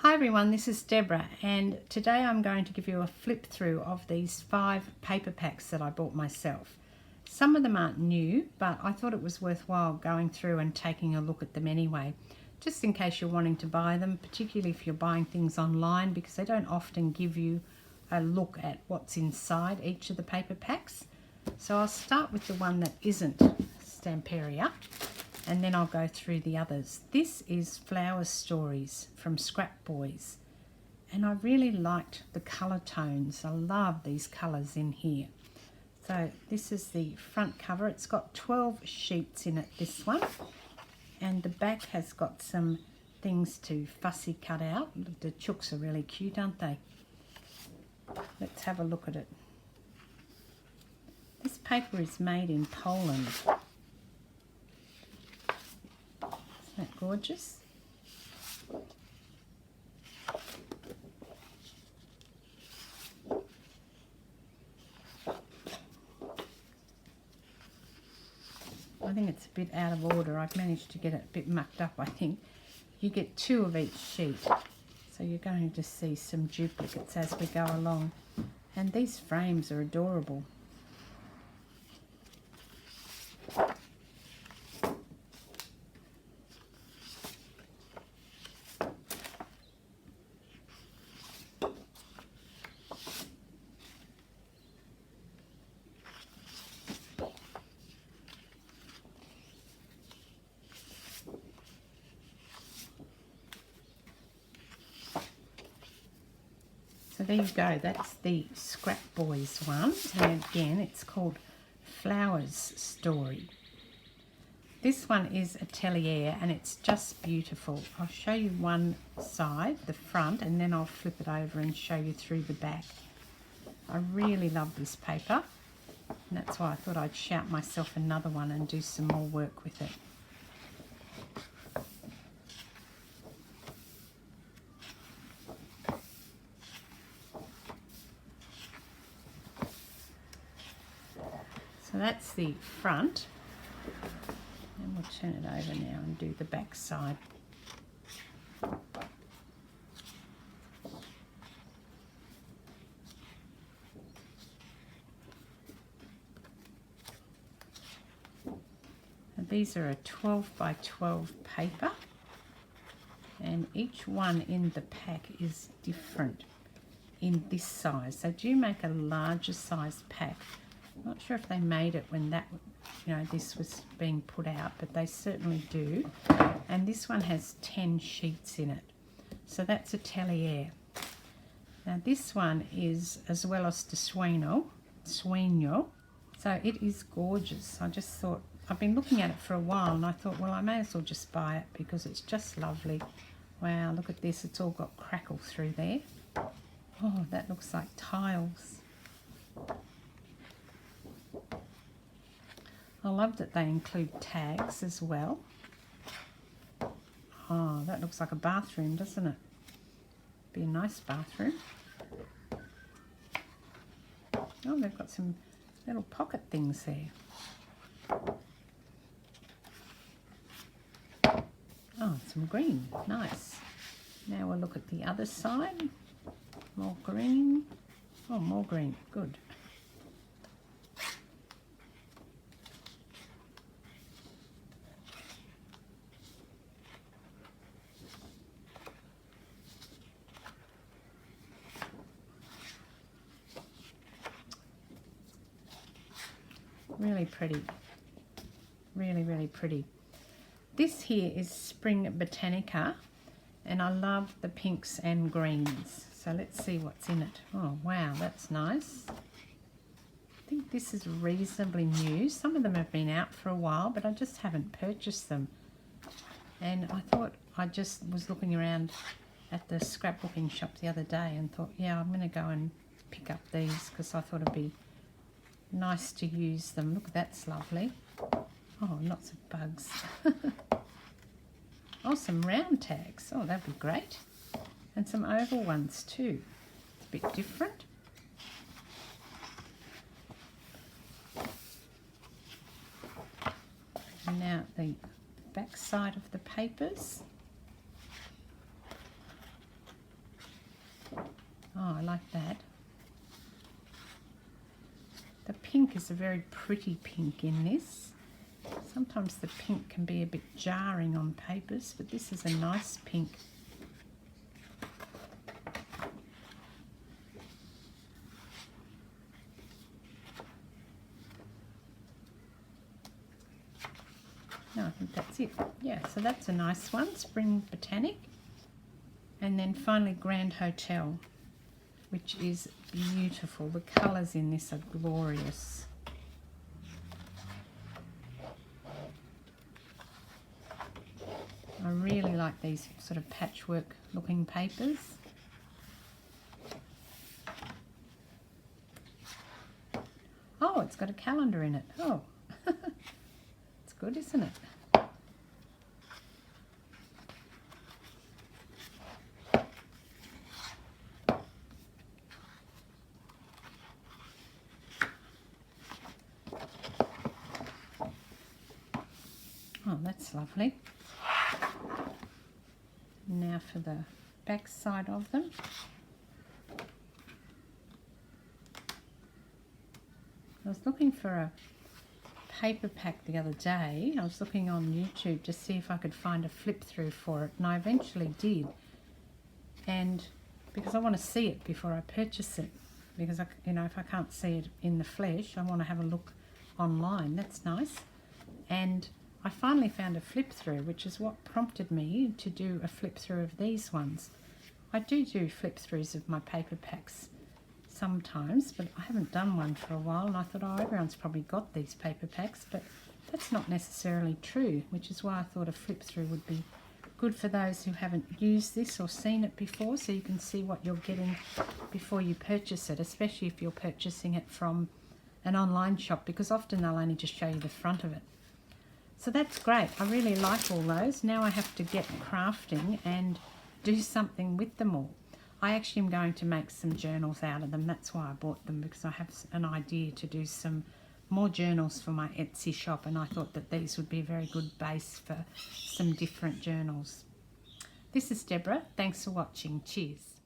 Hi everyone, this is Deborah, and today I'm going to give you a flip through of these 5 paper packs that I bought myself. Some of them aren't new, but I thought it was worthwhile going through and taking a look at them anyway, just in case you're wanting to buy them, particularly if you're buying things online, because they don't often give you a look at what's inside each of the paper packs. So I'll start with the one that isn't Stamperia, and then I'll go through the others. This is Flower Stories from Scrap Boys, and I really liked the colour tones. I love these colours in here. So this is the front cover. It's got 12 sheets in it, this one, and the back has got some things to fussy cut out. The chooks are really cute, aren't they? Let's have a look at it. This paper is made in Poland. Isn't that gorgeous? I think it's a bit out of order. I've managed to get it a bit mucked up, I think. You get 2 of each sheet, so you're going to see some duplicates as we go along. And these frames are adorable. So there you go, that's the Scrap Boys one, and again it's called Flowers Story. This one is Atelier and it's just beautiful. I'll show you one side, the front, and then I'll flip it over and show you through the back. I really love this paper, and that's why I thought I'd shout myself another one and do some more work with it. So that's the front, and we'll turn it over now and do the back side. And these are a 12 by 12 paper, and each one in the pack is different in this size. They do make a larger size pack. I'm not sure if they made it when this was being put out, but they certainly do. And this one has 10 sheets in it. So that's Atelier. Now this one is As Well as the Sueño. So it is gorgeous. I just thought, I've been looking at it for a while, and I thought, well, I may as well just buy it because it's just lovely. Wow, look at this. It's all got crackle through there. Oh, that looks like tiles. I love that they include tags as well. Oh, that looks like a bathroom, doesn't it? Be a nice bathroom. Oh, they've got some little pocket things there. Oh, some green, nice. Now we'll look at the other side. More green. Oh, more green, good. Really pretty, really, really pretty. This here is Spring Botanica, and I love the pinks and greens. So let's see what's in it. Oh wow, that's nice. I think this is reasonably new. Some of them have been out for a while, but I just haven't purchased them. And I thought, I just was looking around at the scrapbooking shop the other day and thought, yeah, I'm going to go and pick up these because I thought it'd be nice to use them. Look, that's lovely. Oh, lots of bugs. Oh, some round tags. Oh, that'd be great. And some oval ones too. It's a bit different. And now the back side of the papers. Oh, I like that. The pink is a very pretty pink in this. Sometimes the pink can be a bit jarring on papers, but this is a nice pink. No, I think that's it. Yeah, so that's a nice one, Spring Botanic. And then finally Grand Hotel, which is beautiful. The colours in this are glorious. I really like these sort of patchwork looking papers. Oh, it's got a calendar in it. Oh, it's good, isn't it? Oh, that's lovely. Now for the back side of them. I was looking for a paper pack the other day. I was looking on YouTube to see if I could find a flip through for it, and I eventually did. And because I want to see it before I purchase it, because if I can't see it in the flesh, I want to have a look online. That's nice. And I finally found a flip through, which is what prompted me to do a flip through of these ones. I do flip throughs of my paper packs sometimes, but I haven't done one for a while, and I thought, oh, everyone's probably got these paper packs, but that's not necessarily true, which is why I thought a flip through would be good for those who haven't used this or seen it before, so you can see what you're getting before you purchase it, especially if you're purchasing it from an online shop, because often they'll only just show you the front of it. So that's great. I really like all those. Now I have to get crafting and do something with them all. I actually am going to make some journals out of them. That's why I bought them, because I have an idea to do some more journals for my Etsy shop, and I thought that these would be a very good base for some different journals. This is Deborah. Thanks for watching. Cheers.